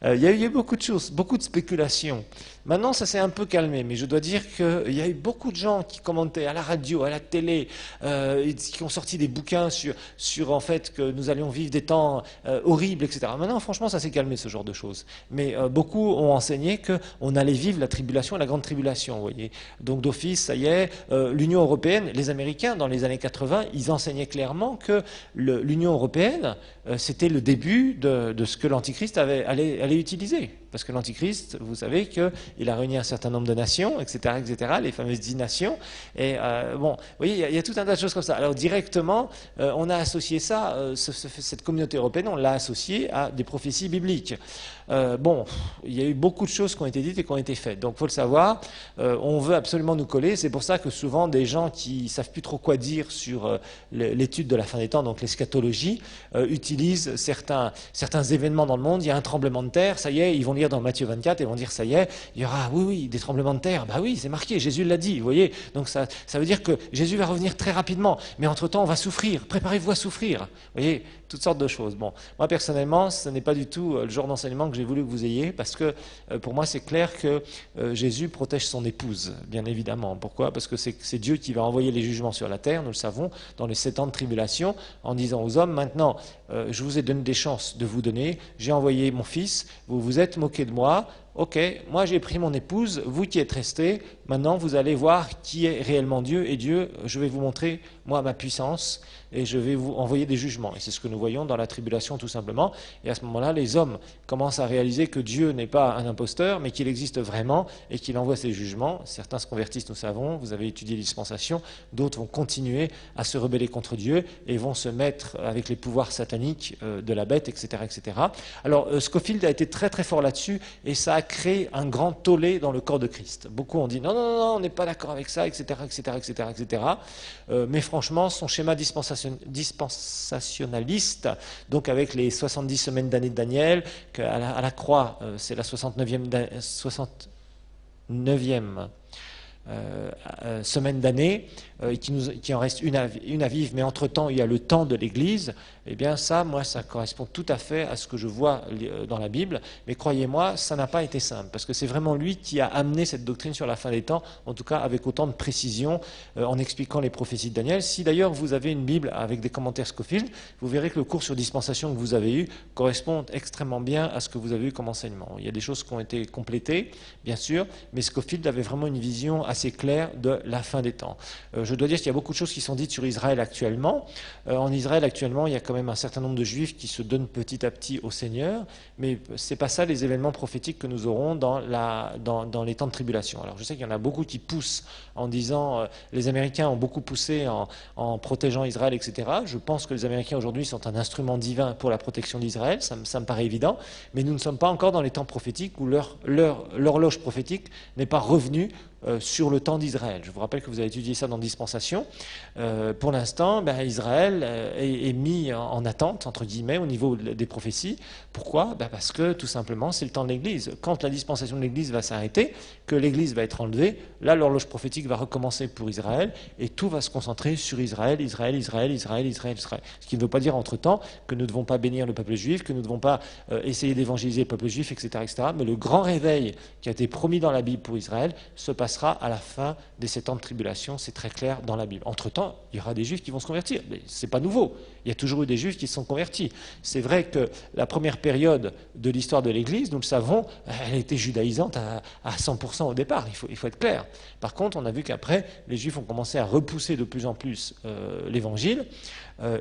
Il y a eu beaucoup de choses, beaucoup de spéculations. Maintenant, ça s'est un peu calmé, mais je dois dire qu'il y a eu beaucoup de gens qui commentaient à la radio, à la télé, qui ont sorti des bouquins sur en fait que nous allions vivre des temps horribles, etc. Maintenant, franchement, ça s'est calmé, ce genre de choses. Mais beaucoup ont enseigné qu'on allait vivre la tribulation et la grande tribulation, vous voyez. Donc d'office, ça y est, l'Union européenne, les Américains, dans les années 80, ils enseignaient clairement que l'Union européenne, c'était le début de ce que l'Antichrist allait utiliser. Parce que l'Antichrist, vous savez qu'il a réuni un certain nombre de nations, etc., les fameuses 10 nations. Et bon, vous voyez, il y a tout un tas de choses comme ça. Alors directement, on a associé ça, cette communauté européenne, on l'a associé à des prophéties bibliques. Bon, il y a eu beaucoup de choses qui ont été dites et qui ont été faites. Donc, il faut le savoir, on veut absolument nous coller. C'est pour ça que souvent, des gens qui ne savent plus trop quoi dire sur l'étude de la fin des temps, donc l'eschatologie, utilisent certains événements dans le monde. Il y a un tremblement de terre, ça y est, ils vont lire dans Matthieu 24 et vont dire, ça y est, il y aura, oui, des tremblements de terre. Bah oui, c'est marqué, Jésus l'a dit, vous voyez. Donc, ça veut dire que Jésus va revenir très rapidement. Mais entre-temps, on va souffrir. Préparez-vous à souffrir. Vous voyez, toutes sortes de choses. Bon, moi, personnellement, ce n'est pas du tout le genre d'enseignement que j'ai voulu que vous ayez, parce que pour moi, c'est clair que Jésus protège son épouse, bien évidemment. Pourquoi? Parce que c'est Dieu qui va envoyer les jugements sur la terre, nous le savons, dans les 7 ans de tribulation, en disant aux hommes, maintenant, je vous ai donné des chances de vous donner, j'ai envoyé mon fils, vous vous êtes moqué de moi, ok, moi j'ai pris mon épouse, vous qui êtes restés, maintenant vous allez voir qui est réellement Dieu, et Dieu, je vais vous montrer, moi, ma puissance, et je vais vous envoyer des jugements. Et c'est ce que nous voyons dans la tribulation, tout simplement. Et à ce moment-là, les hommes commencent à réaliser que Dieu n'est pas un imposteur, mais qu'il existe vraiment, et qu'il envoie ses jugements. Certains se convertissent, nous savons, vous avez étudié les dispensations, d'autres vont continuer à se rebeller contre Dieu, et vont se mettre avec les pouvoirs sataniques de la bête, etc. Alors, Scofield a été très très fort là-dessus, et ça a créé un grand tollé dans le corps de Christ. Beaucoup ont dit, non, on n'est pas d'accord avec ça, etc. Mais franchement, son schéma dispensationaliste, donc avec les 70 semaines d'année de Daniel, à la croix, c'est la 69e semaine d'année, et qu'il en reste une à vivre, mais entre-temps, il y a le temps de l'Église, eh bien ça, moi, ça correspond tout à fait à ce que je vois dans la Bible. Mais croyez-moi, ça n'a pas été simple, parce que c'est vraiment lui qui a amené cette doctrine sur la fin des temps, en tout cas avec autant de précision, en expliquant les prophéties de Daniel. Si d'ailleurs vous avez une Bible avec des commentaires Scofield, vous verrez que le cours sur dispensation que vous avez eu correspond extrêmement bien à ce que vous avez eu comme enseignement. Il y a des choses qui ont été complétées, bien sûr, mais Scofield avait vraiment une vision assez claire de la fin des temps. Je dois dire qu'il y a beaucoup de choses qui sont dites sur Israël actuellement. En Israël actuellement, il y a quand même un certain nombre de Juifs qui se donnent petit à petit au Seigneur, mais c'est pas ça les événements prophétiques que nous aurons dans les temps de tribulation. Alors je sais qu'il y en a beaucoup qui poussent en disant les Américains ont beaucoup poussé en protégeant Israël, etc. Je pense que les Américains aujourd'hui sont un instrument divin pour la protection d'Israël, ça me paraît évident, mais nous ne sommes pas encore dans les temps prophétiques où l'horloge prophétique n'est pas revenue sur le temps d'Israël. Je vous rappelle que vous avez étudié ça dans Dispensation. Pour l'instant, Israël est mis en attente, entre guillemets, au niveau des prophéties. Pourquoi ? Parce que, tout simplement, c'est le temps de l'Église. Quand la dispensation de l'Église va s'arrêter, que l'Église va être enlevée, là, l'horloge prophétique va recommencer pour Israël, et tout va se concentrer sur Israël, Israël, Israël, Israël, Israël, Israël. Ce qui ne veut pas dire, entre-temps, que nous ne devons pas bénir le peuple juif, que nous ne devons pas essayer d'évangéliser le peuple juif, etc., etc. Mais le grand réveil qui a été promis dans la Bible pour Israël se passera à la fin des 7 ans de tribulation, c'est très clair dans la Bible. Entre-temps, il y aura des Juifs qui vont se convertir, mais ce n'est pas nouveau. Il y a toujours eu des Juifs qui se sont convertis. C'est vrai que la première période de l'histoire de l'Église, nous le savons, elle était judaïsante à 100% au départ, il faut être clair. Par contre, on a vu qu'après, les Juifs ont commencé à repousser de plus en plus l'Évangile,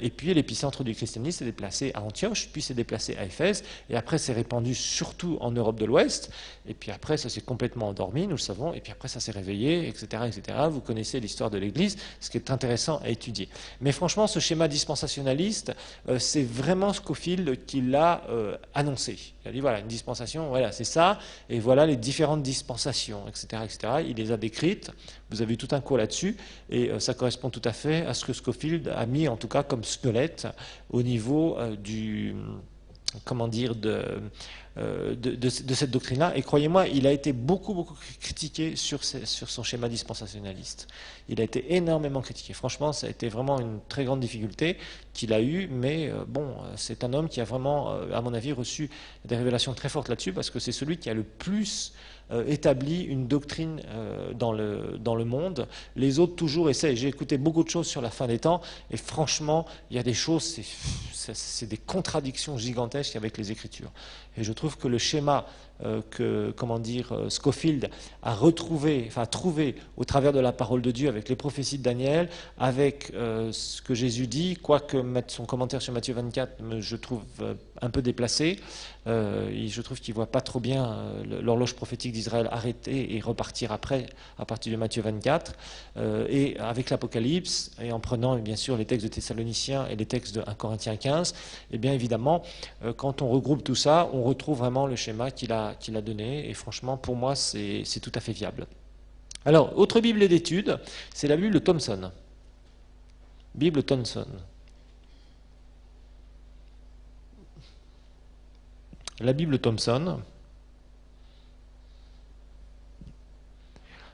et puis l'épicentre du christianisme s'est déplacé à Antioche, puis s'est déplacé à Éphèse, et après s'est répandu surtout en Europe de l'Ouest, et puis après ça s'est complètement endormi, nous le savons, et puis après ça s'est réveillé, etc., etc. Vous connaissez l'histoire de l'Église, ce qui est intéressant à étudier. Mais franchement, ce schéma dispensationaliste, c'est vraiment Scofield qui l'a annoncé. Il a dit, voilà, une dispensation, voilà, c'est ça, et voilà les différentes dispensations, etc., etc. Il les a décrites, vous avez eu tout un cours là-dessus, et ça correspond tout à fait à ce que Scofield a mis, en tout cas, comme squelette au niveau de cette doctrine-là. Et croyez-moi, il a été beaucoup critiqué sur son schéma dispensationaliste. Il a été énormément critiqué. Franchement, ça a été vraiment une très grande difficulté qu'il a eue, mais c'est un homme qui a vraiment, à mon avis, reçu des révélations très fortes là-dessus, parce que c'est celui qui a le plus établi une doctrine dans le monde. Les autres toujours essaient. J'ai écouté beaucoup de choses sur la fin des temps, et franchement, il y a des choses, c'est des contradictions gigantesques avec les Écritures. Et je trouve que le schéma Scofield a trouvé au travers de la parole de Dieu, avec les prophéties de Daniel, avec ce que Jésus dit, quoique son commentaire sur Matthieu 24, je trouve un peu déplacé, je trouve qu'il ne voit pas trop bien l'horloge prophétique d'Israël arrêter et repartir après, à partir de Matthieu 24, et avec l'Apocalypse, et en prenant bien sûr les textes de Thessaloniciens et les textes de 1 Corinthiens 15, et bien évidemment, quand on regroupe tout ça, on retrouve vraiment le schéma qu'il a donné, et franchement, pour moi, c'est tout à fait viable. Alors, autre Bible d'études, c'est la Bible Thomson. Bible Thomson. La Bible Thomson.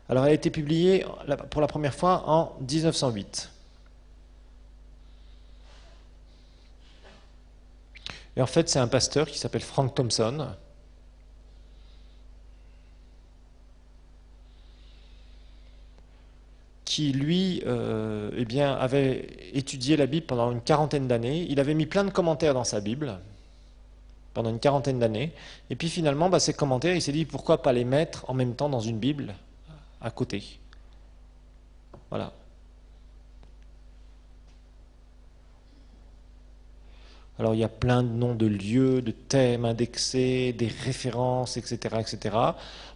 Alors, elle a été publiée pour la première fois en 1908. Et en fait, c'est un pasteur qui s'appelle Frank Thompson, qui, lui, avait étudié la Bible pendant une quarantaine d'années. Il avait mis plein de commentaires dans sa Bible pendant une quarantaine d'années. Et puis finalement, ces commentaires, il s'est dit, pourquoi pas les mettre en même temps dans une Bible à côté. Voilà. Alors il y a plein de noms de lieux, de thèmes indexés, des références, etc., etc.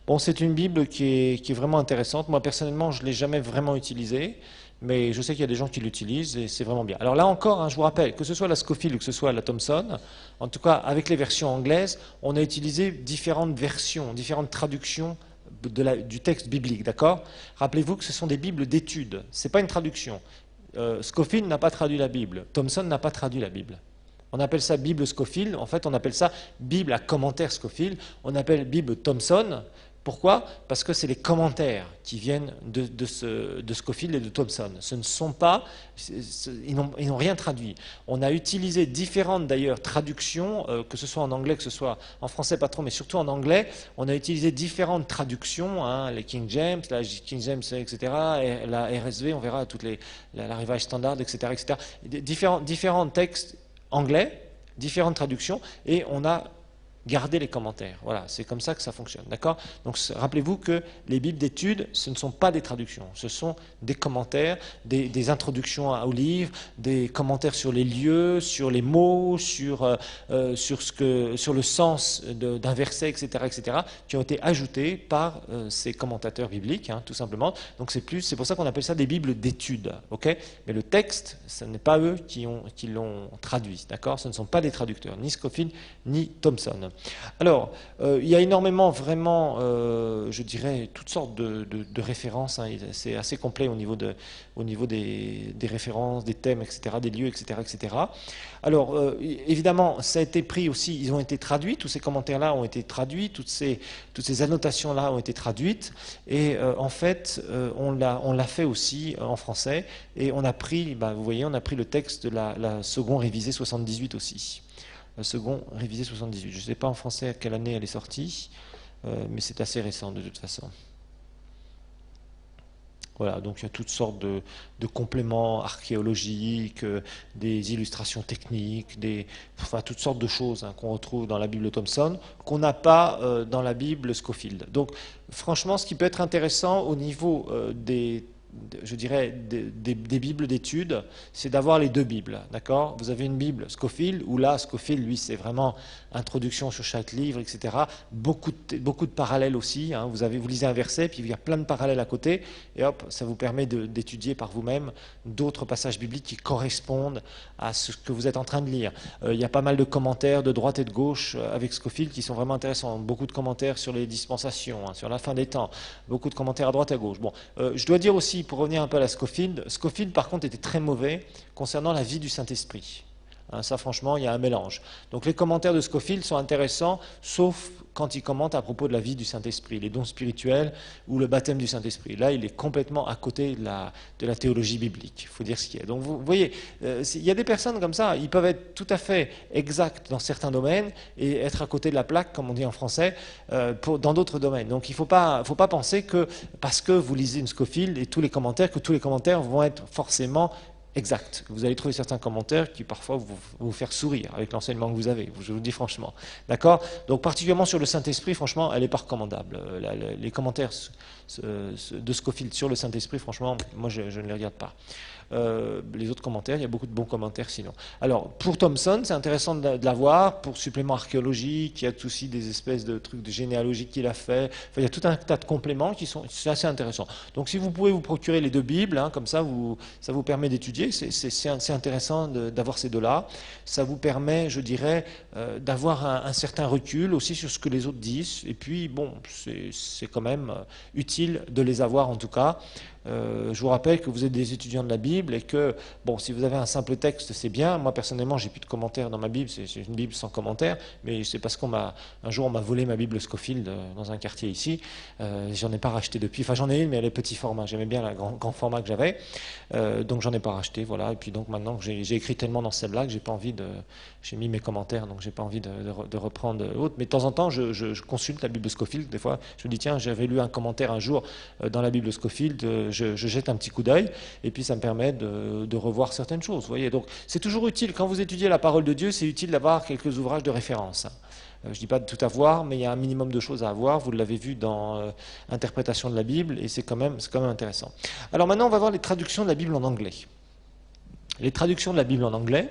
Bon, c'est une Bible qui est vraiment intéressante. Moi, personnellement, je ne l'ai jamais vraiment utilisée, mais je sais qu'il y a des gens qui l'utilisent et c'est vraiment bien. Alors là encore, je vous rappelle, que ce soit la Scofield ou que ce soit la Thomson, en tout cas avec les versions anglaises, on a utilisé différentes versions, différentes traductions du texte biblique, d'accord ? Rappelez-vous que ce sont des Bibles d'études, ce n'est pas une traduction. Scofield n'a pas traduit la Bible, Thomson n'a pas traduit la Bible. On appelle ça Bible Scofield, en fait on appelle ça Bible à commentaire Scofield, on appelle Bible Thomson, Pourquoi? Parce que c'est les commentaires qui viennent de Scofield et de Thompson. Ce ne sont pas, ils n'ont rien traduit. On a utilisé différentes d'ailleurs traductions, que ce soit en anglais, que ce soit en français pas trop, mais surtout en anglais. On a utilisé différentes traductions, hein, les King James, la King James, etc., et la RSV, on verra toutes la Revised Standard, etc., etc. Différents textes anglais, différentes traductions, et on a gardez les commentaires. Voilà, c'est comme ça que ça fonctionne. D'accord? Donc rappelez-vous que les bibles d'études, ce ne sont pas des traductions, ce sont des commentaires, des introductions aux livres, des commentaires sur les lieux, sur les mots, sur le sens d'un verset, etc., etc., qui ont été ajoutés par ces commentateurs bibliques, hein, tout simplement. Donc c'est pour ça qu'on appelle ça des bibles d'études. Okay? Mais le texte, ce n'est pas eux qui l'ont traduit. D'accord? Ce ne sont pas des traducteurs, ni Scofield, ni Thompson. Alors, il y a énormément, vraiment, je dirais, toutes sortes de références. Hein, c'est assez complet au niveau des références, des thèmes, etc., des lieux, etc., etc. Alors, évidemment, ça a été pris aussi, ils ont été traduits, tous ces commentaires-là ont été traduits, toutes ces annotations-là ont été traduites, et en fait, on l'a fait aussi en français, et on a pris, vous voyez, on a pris le texte de la seconde révisée 78 aussi. Second révisé 78. Je ne sais pas en français à quelle année elle est sortie, mais c'est assez récent de toute façon. Voilà, donc il y a toutes sortes de compléments archéologiques, des illustrations techniques, enfin toutes sortes de choses hein, qu'on retrouve dans la Bible Thompson, qu'on n'a pas dans la Bible Scofield. Donc franchement, ce qui peut être intéressant au niveau je dirais, des bibles d'études, c'est d'avoir les deux bibles, d'accord? Vous avez une bible Scofield, où là, Scofield, lui, c'est vraiment introduction sur chaque livre, etc. Beaucoup de parallèles aussi, hein. Vous lisez un verset, puis il y a plein de parallèles à côté, et hop, ça vous permet d'étudier par vous-même d'autres passages bibliques qui correspondent à ce que vous êtes en train de lire. Il y a pas mal de commentaires de droite et de gauche avec Scofield qui sont vraiment intéressants. Beaucoup de commentaires sur les dispensations, hein, sur la fin des temps, beaucoup de commentaires à droite et à gauche. Bon, je dois dire aussi, pour revenir un peu à la Scofield, Scofield par contre était très mauvais concernant la vie du Saint-Esprit. Hein, ça franchement, il y a un mélange. Donc les commentaires de Scofield sont intéressants, sauf quand il commente à propos de la vie du Saint-Esprit, les dons spirituels ou le baptême du Saint-Esprit. Là, il est complètement à côté de la théologie biblique, il faut dire ce qu'il y a. Donc vous voyez, il y a des personnes comme ça, ils peuvent être tout à fait exacts dans certains domaines et être à côté de la plaque, comme on dit en français, dans d'autres domaines. Donc il ne faut pas penser que parce que vous lisez une Scofield et tous les commentaires, que tous les commentaires vont être forcément exact. Vous allez trouver certains commentaires qui parfois vous faire sourire avec l'enseignement que vous avez, je vous le dis franchement. D'accord? Donc particulièrement sur le Saint-Esprit, franchement, elle n'est pas recommandable. Les commentaires de Scofield sur le Saint-Esprit, franchement, moi je ne les regarde pas. Les autres commentaires, il y a beaucoup de bons commentaires sinon. Alors, pour Thompson, c'est intéressant de l'avoir, pour supplément archéologique, il y a aussi des espèces de trucs de généalogie qu'il a fait, enfin, il y a tout un tas de compléments qui sont assez intéressants. Donc si vous pouvez vous procurer les deux Bibles, hein, comme ça, ça vous permet d'étudier, c'est intéressant d'avoir ces deux-là, ça vous permet, je dirais, d'avoir un certain recul aussi sur ce que les autres disent, et puis bon, c'est quand même utile de les avoir en tout cas. Je vous rappelle que vous êtes des étudiants de la Bible et que, bon, si vous avez un simple texte, c'est bien. Moi, personnellement, j'ai plus de commentaires dans ma Bible, c'est une Bible sans commentaires, mais c'est parce un jour, on m'a volé ma Bible Scofield dans un quartier ici. J'en ai pas racheté depuis. Enfin, j'en ai une, mais elle est petit format. J'aimais bien le grand format que j'avais, donc j'en ai pas racheté, voilà. Et puis donc maintenant que j'ai écrit tellement dans celle-là que j'ai mis mes commentaires, donc j'ai pas envie de reprendre autre. Mais de temps en temps, je consulte la Bible Scofield. Des fois, je me dis tiens, j'avais lu un commentaire un jour dans la Bible Scofield. Je jette un petit coup d'œil et puis ça me permet de revoir certaines choses. Vous voyez, donc c'est toujours utile quand vous étudiez la parole de Dieu, c'est utile d'avoir quelques ouvrages de référence. Je ne dis pas de tout avoir, mais il y a un minimum de choses à avoir. Vous l'avez vu dans Interprétation de la Bible et c'est quand même intéressant. Alors maintenant, on va voir les traductions de la Bible en anglais. Les traductions de la Bible en anglais.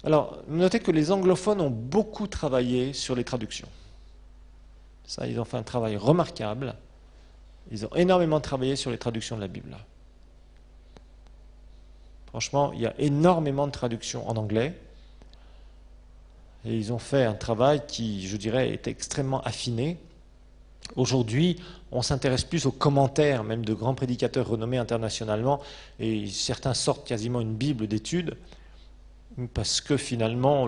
Alors, notez que les anglophones ont beaucoup travaillé sur les traductions. Ça, ils ont fait un travail remarquable. Ils ont énormément travaillé sur les traductions de la Bible. Franchement, il y a énormément de traductions en anglais. Et ils ont fait un travail qui, je dirais, est extrêmement affiné. Aujourd'hui, on s'intéresse plus aux commentaires, même de grands prédicateurs renommés internationalement, et certains sortent quasiment une bible d'études, parce que finalement,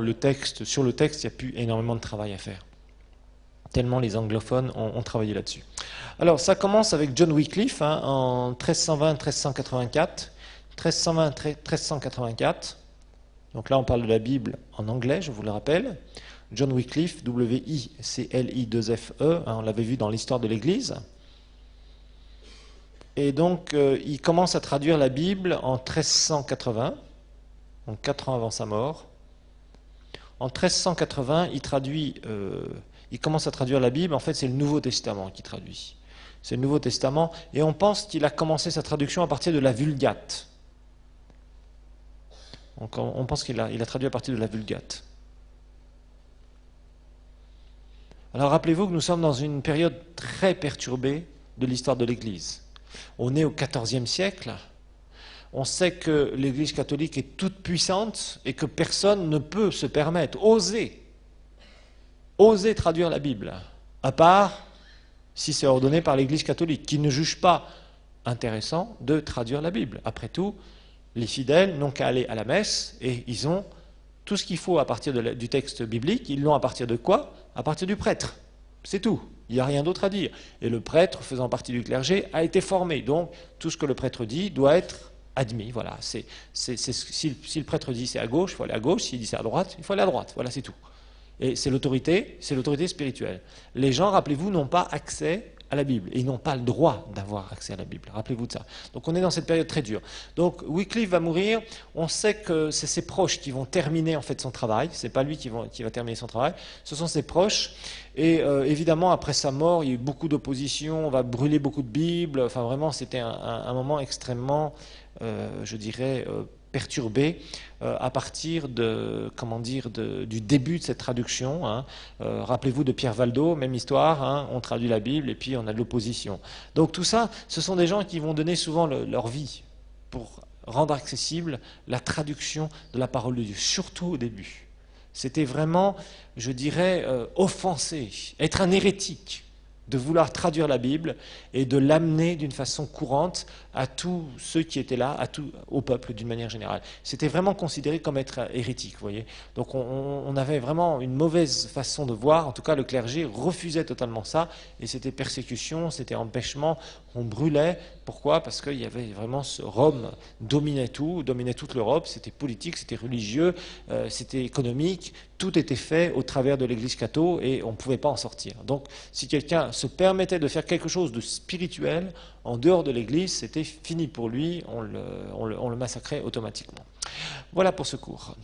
sur le texte, il n'y a plus énormément de travail à faire. Tellement les anglophones ont travaillé là-dessus. Alors, ça commence avec John Wycliffe, en 1320-1384. 1320-1384. Donc là, on parle de la Bible en anglais, je vous le rappelle. John Wycliffe, W-I-C-L-I-2-F-E, on l'avait vu dans l'histoire de l'Église. Et donc, il commence à traduire la Bible en 1380, donc 4 ans avant sa mort. En 1380, il commence à traduire la Bible. En fait, c'est le Nouveau Testament qu'il traduit. C'est le Nouveau Testament, et on pense qu'il a commencé sa traduction à partir de la Vulgate. Donc, on pense qu'il a traduit à partir de la Vulgate. Alors rappelez-vous que nous sommes dans une période très perturbée de l'histoire de l'Église. On est au XIVe siècle. On sait que l'Église catholique est toute puissante et que personne ne peut se permettre, oser traduire la Bible, à part si c'est ordonné par l'Église catholique, qui ne juge pas intéressant de traduire la Bible. Après tout, les fidèles n'ont qu'à aller à la messe et ils ont tout ce qu'il faut à partir du texte biblique. Ils l'ont à partir de quoi? À partir du prêtre. C'est tout. Il n'y a rien d'autre à dire. Et le prêtre, faisant partie du clergé, a été formé. Donc, tout ce que le prêtre dit doit être admis. Voilà. Si le prêtre dit c'est à gauche, il faut aller à gauche. S'il dit c'est à droite, il faut aller à droite. Voilà, c'est tout. Et c'est l'autorité spirituelle. Les gens, rappelez-vous, n'ont pas accès à la Bible. Et ils n'ont pas le droit d'avoir accès à la Bible. Rappelez-vous de ça. Donc on est dans cette période très dure. Donc Wycliffe va mourir. On sait que c'est ses proches qui vont terminer en fait son travail. C'est pas lui qui va terminer son travail. Ce sont ses proches. Et évidemment, après sa mort, il y a eu beaucoup d'opposition. On va brûler beaucoup de Bibles. Enfin vraiment, c'était un moment extrêmement, je dirais, perturbé à partir du début de cette traduction. Rappelez-vous de Pierre Valdo, même histoire, on traduit la Bible et puis on a de l'opposition. Donc tout ça, ce sont des gens qui vont donner souvent leur vie pour rendre accessible la traduction de la parole de Dieu, surtout au début. C'était vraiment, je dirais, offenser, être un hérétique, de vouloir traduire la Bible et de l'amener d'une façon courante à tous ceux qui étaient là, au peuple d'une manière générale. C'était vraiment considéré comme être hérétique, vous voyez. Donc on avait vraiment une mauvaise façon de voir, en tout cas le clergé refusait totalement ça, et c'était persécution, c'était empêchement, on brûlait. Pourquoi? Parce qu'il y avait vraiment Rome dominait toute l'Europe, c'était politique, c'était religieux, c'était économique, tout était fait au travers de l'Église catholique et on ne pouvait pas en sortir. Donc si quelqu'un se permettait de faire quelque chose de spirituel en dehors de l'Église, c'était fini pour lui, on le massacrait automatiquement. Voilà pour ce cours.